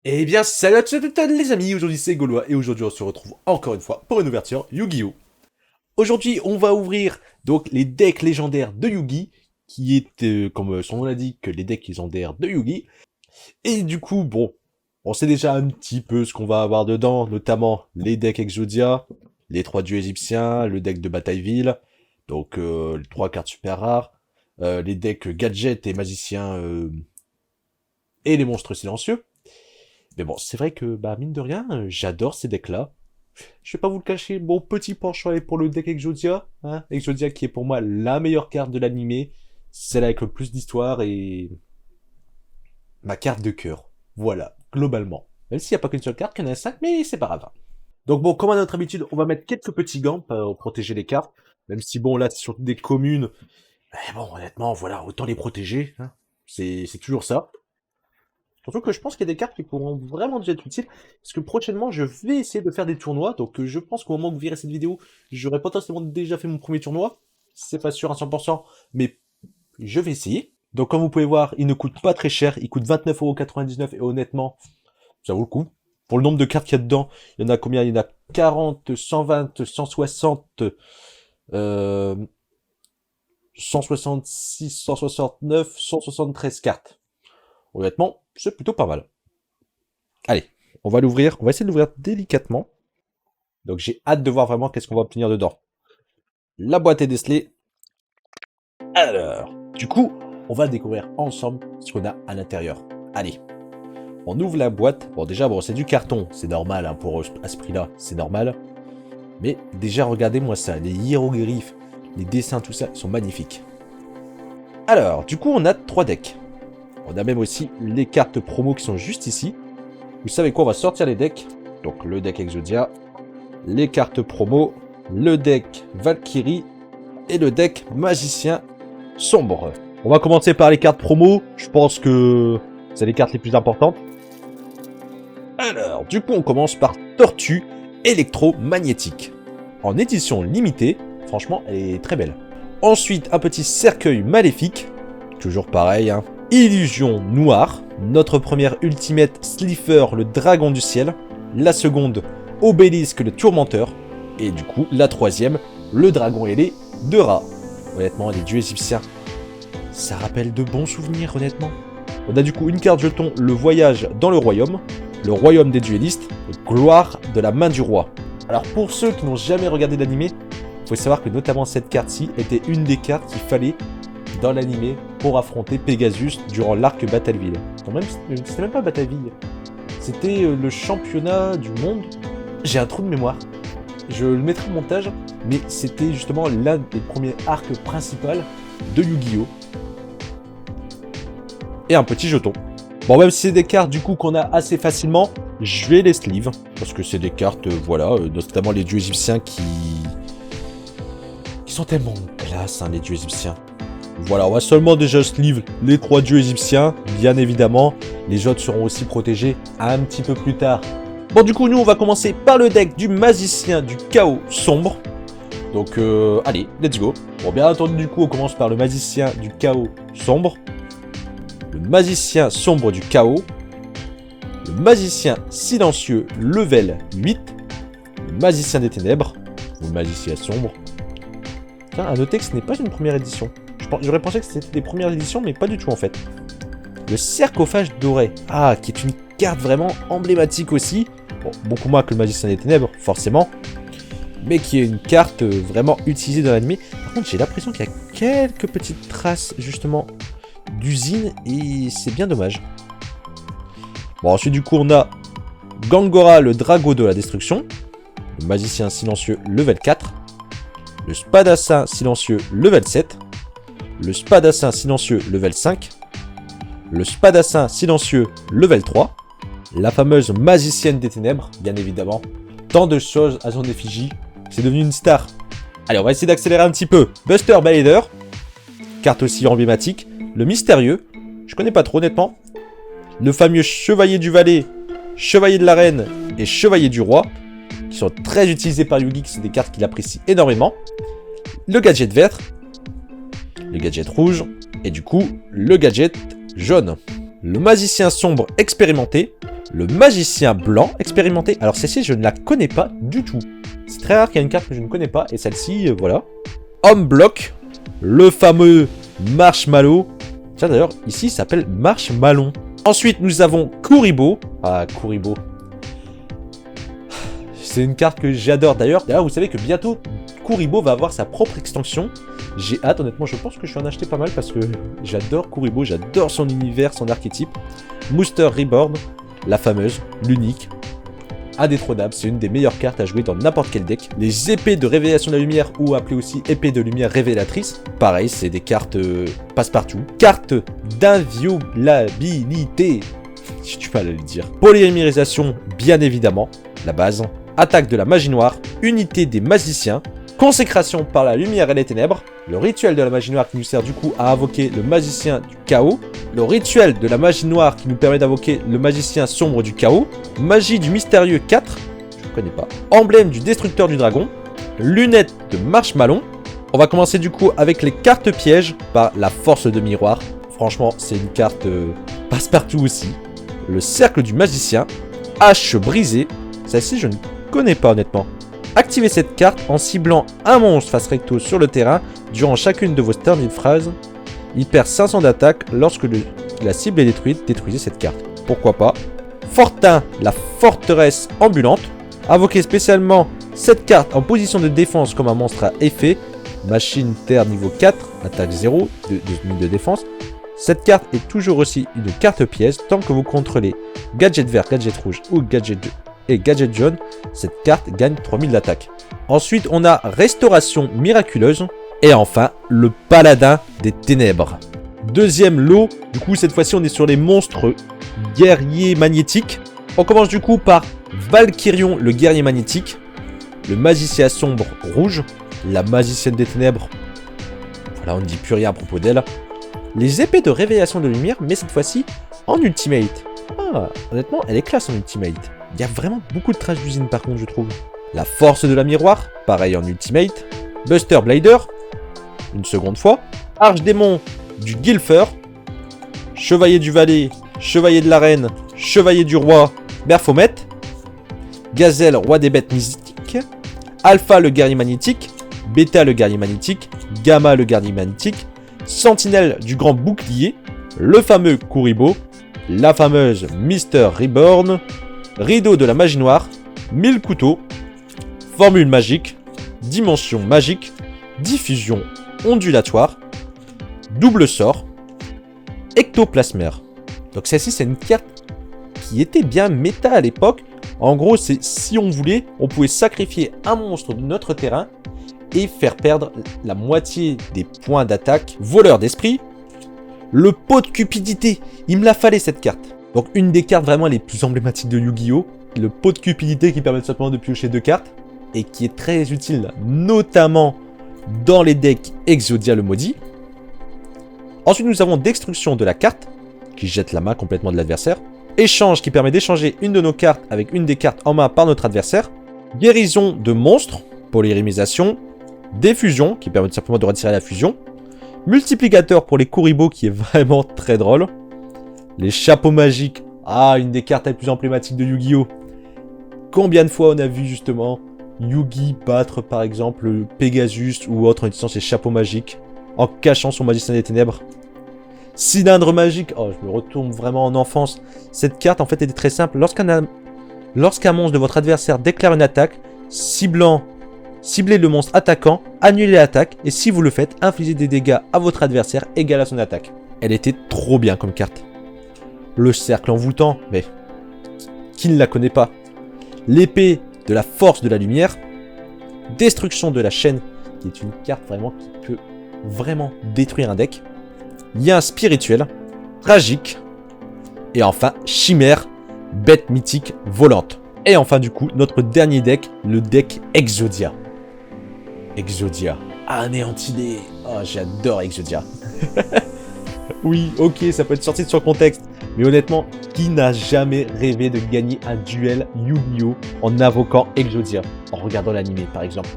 Eh bien, salut à tous et toutes les amis, aujourd'hui c'est Gaulois et aujourd'hui on se retrouve encore une fois pour une ouverture Yu-Gi-Oh! Aujourd'hui on va ouvrir donc les decks légendaires de Yu-Gi, qui est, comme son nom l'indique, les decks légendaires de Yu-Gi. Et du coup, bon, on sait déjà un petit peu ce qu'on va avoir dedans, notamment les decks Exodia, les 3 dieux égyptiens, le deck de Batailleville, donc les 3 cartes super rares, les decks Gadget et Magicien et les monstres silencieux. Mais bon, c'est vrai que, bah, mine de rien, j'adore ces decks-là. Je vais pas vous le cacher, mon petit penchant est pour le deck Exodia. Hein, Exodia qui est pour moi la meilleure carte de l'animé. Celle avec le plus d'histoire et ma carte de cœur. Voilà, globalement. Même s'il n'y a pas qu'une seule carte, qu'il y en a 5, mais c'est pas grave. Donc bon, comme à notre habitude, on va mettre quelques petits gants pour protéger les cartes. Même si bon, là, c'est surtout des communes. Mais bon, honnêtement, voilà, autant les protéger. Hein. C'est toujours ça. Surtout que je pense qu'il y a des cartes qui pourront vraiment déjà être utiles, parce que prochainement je vais essayer de faire des tournois, donc je pense qu'au moment où vous verrez cette vidéo, j'aurai potentiellement déjà fait mon premier tournoi. C'est pas sûr à 100%, mais je vais essayer. Donc comme vous pouvez voir, il ne coûte pas très cher, il coûte 29,99€ et honnêtement, ça vaut le coup. Pour le nombre de cartes qu'il y a dedans, il y en a combien? Il y en a 40, 120, 160, euh, 166, 169, 173 cartes. Honnêtement, c'est plutôt pas mal. Allez, on va l'ouvrir. On va essayer de l'ouvrir délicatement. Donc j'ai hâte de voir vraiment qu'est-ce qu'on va obtenir dedans. La boîte est décelée. Alors, du coup, on va découvrir ensemble ce qu'on a à l'intérieur. Allez, on ouvre la boîte. Bon, déjà, bon, c'est du carton. C'est normal, hein, pour à ce prix-là, c'est normal. Mais déjà, regardez-moi ça. Les hiéroglyphes, les dessins, tout ça, ils sont magnifiques. Alors, du coup, on a 3 decks. On a même aussi les cartes promo qui sont juste ici. Vous savez quoi, on va sortir les decks. Donc le deck Exodia, les cartes promo, le deck Valkyrie et le deck Magicien Sombre. On va commencer par les cartes promo. Je pense que c'est les cartes les plus importantes. Alors, du coup, on commence par Tortue électromagnétique. En édition limitée, franchement, elle est très belle. Ensuite, un petit cercueil maléfique. Toujours pareil, hein. Illusion noire. Notre première Ultimate Slifer, le dragon du ciel. La seconde, Obélisque, le tourmenteur. Et du coup, la troisième, le dragon ailé de Ra. Honnêtement, les dieux égyptiens, ça rappelle de bons souvenirs, honnêtement. On a du coup une carte jeton, le voyage dans le royaume des duellistes, gloire de la main du roi. Alors pour ceux qui n'ont jamais regardé l'animé, il faut savoir que notamment cette carte-ci était une des cartes qu'il fallait dans l'animé pour affronter Pegasus durant l'arc Batailleville. C'était même pas Batailleville, c'était le championnat du monde. J'ai un trou de mémoire. Je le mettrai au montage, mais c'était justement l'un des premiers arcs principaux de Yu-Gi-Oh! Et un petit jeton. Bon, même si c'est des cartes du coup qu'on a assez facilement, je vais les sleeve, parce que c'est des cartes, voilà, notamment les dieux égyptiens qui sont tellement classe, hein, les dieux égyptiens. Voilà, on va seulement déjà sleeve les 3 dieux égyptiens, bien évidemment. Les autres seront aussi protégés un petit peu plus tard. Bon, du coup, nous, on va commencer par le deck du magicien du chaos sombre. Donc, allez, let's go. Bon, bien entendu, du coup, on commence par le magicien du chaos sombre. Le magicien sombre du chaos. Le magicien silencieux level 8. Le magicien des ténèbres. Ou le magicien sombre. Tiens, à noter que ce n'est pas une première édition. J'aurais pensé que c'était des premières éditions, mais pas du tout en fait. Le sarcophage doré. Ah, qui est une carte vraiment emblématique aussi. Bon, beaucoup moins que le magicien des ténèbres, forcément. Mais qui est une carte vraiment utilisée dans l'anime. Par contre, j'ai l'impression qu'il y a quelques petites traces, justement, d'usine. Et c'est bien dommage. Bon, ensuite, du coup, on a Gangora, le drago de la destruction. Le magicien silencieux, level 4. Le spadassin silencieux, level 7. Le spadassin silencieux, level 5. Le spadassin silencieux, level 3. La fameuse magicienne des ténèbres, bien évidemment. Tant de choses à son effigie. C'est devenu une star. Allez, on va essayer d'accélérer un petit peu. Buster Bader. Carte aussi emblématique. Le mystérieux. Je connais pas trop, honnêtement. Le fameux chevalier du valet, chevalier de la reine et chevalier du roi. Qui sont très utilisés par Yu-Gi. C'est des cartes qu'il apprécie énormément. Le gadget vert. Le gadget rouge. Et du coup, le gadget jaune. le magicien sombre expérimenté, le magicien blanc expérimenté. Alors celle-ci, je ne la connais pas du tout. C'est très rare qu'il y ait une carte que je ne connais pas. Et celle-ci, voilà. Homme bloc, le fameux Marshmallow. Tiens, d'ailleurs, ici, il s'appelle Marshmallow. Ensuite, nous avons Kuribo. Ah, Kuribo. C'est une carte que j'adore. D'ailleurs, vous savez que bientôt, Kuribo va avoir sa propre extension. J'ai hâte, honnêtement, je pense que je vais en acheter pas mal parce que j'adore Kuribo, j'adore son univers, son archétype. Mooster Reborn, la fameuse, l'unique, indétrônable, c'est une des meilleures cartes à jouer dans n'importe quel deck. Les épées de révélation de la lumière, ou appelées aussi épées de lumière révélatrice, pareil, c'est des cartes passe-partout. Cartes d'inviolabilité, j'ai du mal à le dire. Polymérisation, bien évidemment, la base. Attaque de la magie noire, unité des magiciens, consécration par la lumière et les ténèbres, le rituel de la magie noire qui nous sert du coup à invoquer le magicien du chaos, le rituel de la magie noire qui nous permet d'invoquer le magicien sombre du chaos, magie du mystérieux 4, je ne connais pas, emblème du destructeur du dragon, lunettes de Marshmallow. On va commencer du coup avec les cartes pièges par la force de miroir. Franchement, c'est une carte passe-partout aussi. Le cercle du magicien, hache brisée, celle-ci je ne connais pas honnêtement. Activez cette carte en ciblant un monstre face recto sur le terrain durant chacune de vos turns in phase. Il perd 500 d'attaque lorsque la cible est détruite. Détruisez cette carte. Pourquoi pas. Fortin, la forteresse ambulante. Invoquez spécialement cette carte en position de défense comme un monstre à effet. Machine terre niveau 4, attaque 0, de défense. Cette carte est toujours aussi une carte piège tant que vous contrôlez gadget vert, gadget rouge ou gadget et gadget jaune, cette carte gagne 3000 d'attaque. Ensuite, on a Restauration miraculeuse. Et enfin, le Paladin des ténèbres. Deuxième lot. Du coup, cette fois-ci, on est sur les monstres guerriers magnétiques. On commence du coup par Valkyrion, le guerrier magnétique. Le magicien sombre rouge. La magicienne des ténèbres. Voilà, on ne dit plus rien à propos d'elle. Les épées de révélation de lumière, mais cette fois-ci en ultimate. Ah, honnêtement, elle est classe en ultimate. Il y a vraiment beaucoup de trash d'usine par contre, je trouve. La force de la miroir, pareil en ultimate. Buster Blader, une seconde fois. Archdémon du Guilfer. Chevalier du Valet, Chevalier de l'Arène, Chevalier du Roi, Baphomet. Gazelle, Roi des Bêtes Mystiques. Alpha, le guerrier magnétique. Beta, le guerrier magnétique. Gamma, le guerrier magnétique. Sentinelle du Grand Bouclier. Le fameux Kuribo. La fameuse Mister Reborn. Rideau de la magie noire, 1000 couteaux, formule magique, dimension magique, diffusion ondulatoire, double sort, ectoplasmère. Donc celle-ci, c'est une carte qui était bien méta à l'époque. En gros, c'est si on voulait, on pouvait sacrifier un monstre de notre terrain et faire perdre la moitié des points d'attaque. Voleur d'esprit, le pot de cupidité, il me la fallait cette carte. Donc une des cartes vraiment les plus emblématiques de Yu-Gi-Oh! Le pot de cupidité qui permet simplement de piocher 2 cartes. Et qui est très utile, notamment dans les decks Exodia le maudit. Ensuite nous avons Destruction de la carte, qui jette la main complètement de l'adversaire. Échange qui permet d'échanger une de nos cartes avec une des cartes en main par notre adversaire. Guérison de monstres, polymérisation. Diffusion qui permet tout simplement de retirer la fusion. Multiplicateur pour les Kuribo qui est vraiment très drôle. Les chapeaux magiques. Ah, une des cartes les plus emblématiques de Yu-Gi-Oh! Combien de fois on a vu justement Yugi battre par exemple Pegasus ou autre en utilisant ses chapeaux magiques, en cachant son magicien des ténèbres. Cylindre magique. Oh, je me retourne vraiment en enfance. Cette carte en fait était très simple. Lorsqu'un monstre de votre adversaire déclare une attaque, ciblez le monstre attaquant, annulez l'attaque, et si vous le faites, infligez des dégâts à votre adversaire égal à son attaque. Elle était trop bien comme carte. Le cercle envoûtant, mais qui ne la connaît pas? L'épée de la force de la lumière. Destruction de la chaîne, qui est une carte vraiment qui peut vraiment détruire un deck. Lien spirituel, tragique. Et enfin, chimère, bête mythique volante. Et enfin du coup, notre dernier deck, le deck Exodia. Exodia, anéanti. Oh, j'adore Exodia. Oui, ok, ça peut être sorti de son contexte. Mais honnêtement, qui n'a jamais rêvé de gagner un duel Yu-Gi-Oh! En invoquant Exodia? En regardant l'animé, par exemple.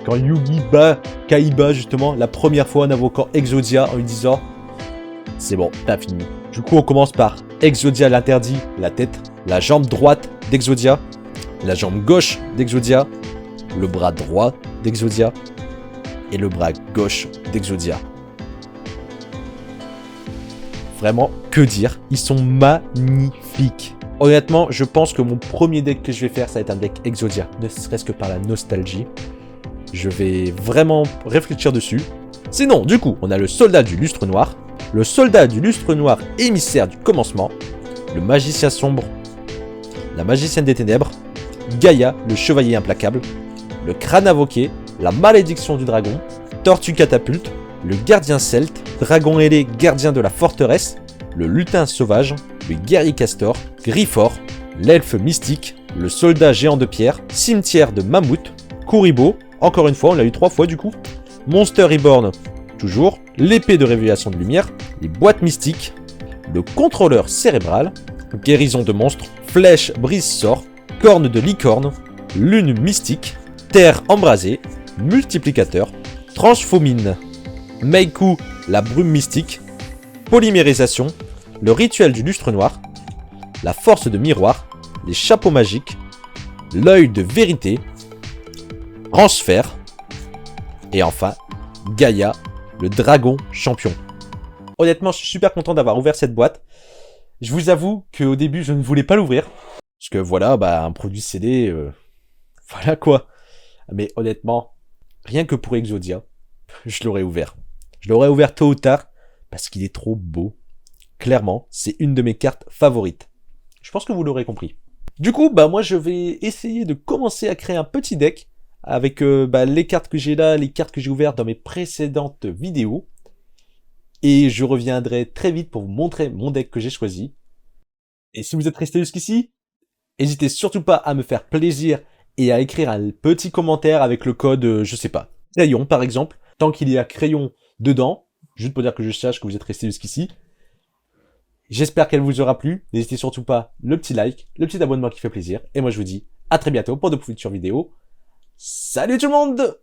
Quand Yugi bat Kaiba, justement, la première fois en invoquant Exodia, en lui disant « C'est bon, t'as fini. Du coup, on commence par Exodia l'interdit, la tête, la jambe droite d'Exodia, la jambe gauche d'Exodia, le bras droit d'Exodia et le bras gauche d'Exodia. Vraiment, que dire, ils sont magnifiques. Honnêtement, je pense que mon premier deck que je vais faire, ça va être un deck Exodia, ne serait-ce que par la nostalgie. Je vais vraiment réfléchir dessus. Sinon, du coup, on a le soldat du lustre noir, le soldat du lustre noir émissaire du commencement, le magicien sombre, la magicienne des ténèbres, Gaïa, le chevalier implacable, le crâne invoqué, la malédiction du dragon, tortue catapulte, le gardien celte, dragon ailé gardien de la forteresse, le lutin sauvage, le guerrier castor, Griffort, l'elfe mystique, le soldat géant de pierre, cimetière de mammouth, Kuribo, encore une fois, on l'a eu 3 fois du coup, Monster Reborn, toujours, l'épée de révélation de lumière, les boîtes mystiques, le contrôleur cérébral, guérison de monstres, flèche brise-sort, corne de licorne, lune mystique, terre embrasée, multiplicateur, transfomine, Meiku, la brume mystique, polymérisation, le rituel du lustre noir, la force de miroir, les chapeaux magiques, l'œil de vérité, transfert, et enfin, Gaïa, le dragon champion. Honnêtement, je suis super content d'avoir ouvert cette boîte. Je vous avoue qu'au début, je ne voulais pas l'ouvrir. Parce que voilà, un produit CD, voilà quoi. Mais honnêtement, rien que pour Exodia, je l'aurais ouvert. Je l'aurais ouvert tôt ou tard, parce qu'il est trop beau. Clairement, c'est une de mes cartes favorites. Je pense que vous l'aurez compris. Du coup, moi je vais essayer de commencer à créer un petit deck avec les cartes que j'ai là, les cartes que j'ai ouvertes dans mes précédentes vidéos. Et je reviendrai très vite pour vous montrer mon deck que j'ai choisi. Et si vous êtes resté jusqu'ici, n'hésitez surtout pas à me faire plaisir et à écrire un petit commentaire avec le code, je sais pas, crayon par exemple, tant qu'il y a crayon dedans, juste pour dire que je sache que vous êtes resté jusqu'ici. J'espère qu'elle vous aura plu. N'hésitez surtout pas le petit like, le petit abonnement qui fait plaisir. Et moi je vous dis à très bientôt pour de futures vidéos. Salut tout le monde!